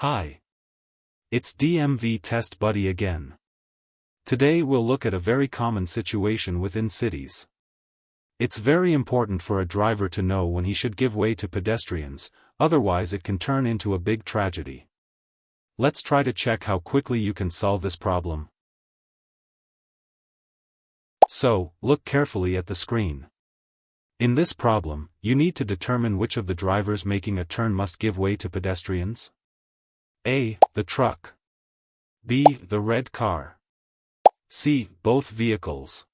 Hi. It's DMV Test Buddy again. Today we'll look at a very common situation within cities. It's very important for a driver to know when he should give way to pedestrians, otherwise it can turn into a big tragedy. Let's try to check how quickly you can solve this problem. So, look carefully at the screen. In this problem, you need to determine which of the drivers making a turn must give way to pedestrians. A. The truck. B. The red car. C. Both vehicles.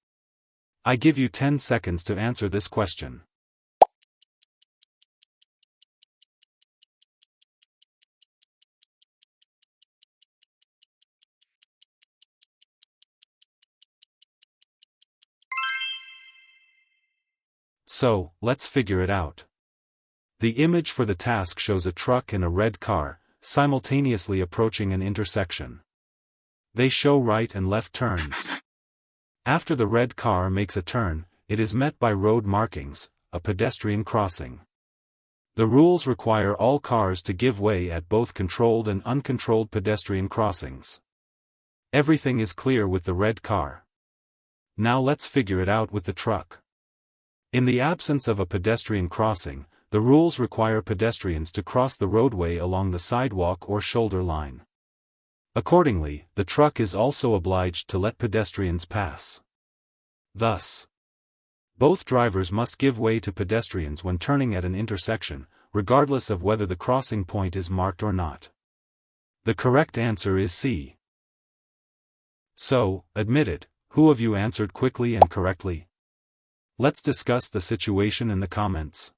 I give you 10 seconds to answer this question. So, let's figure it out. The image for the task shows a truck and a red car, simultaneously approaching an intersection. They show right and left turns. After the red car makes a turn, it is met by road markings, a pedestrian crossing. The rules require all cars to give way at both controlled and uncontrolled pedestrian crossings. Everything is clear with the red car. Now let's figure it out with the truck. In the absence of a pedestrian crossing, the rules require pedestrians to cross the roadway along the sidewalk or shoulder line. Accordingly, the truck is also obliged to let pedestrians pass. Thus, both drivers must give way to pedestrians when turning at an intersection, regardless of whether the crossing point is marked or not. The correct answer is C. So, admit it, who of you answered quickly and correctly? Let's discuss the situation in the comments.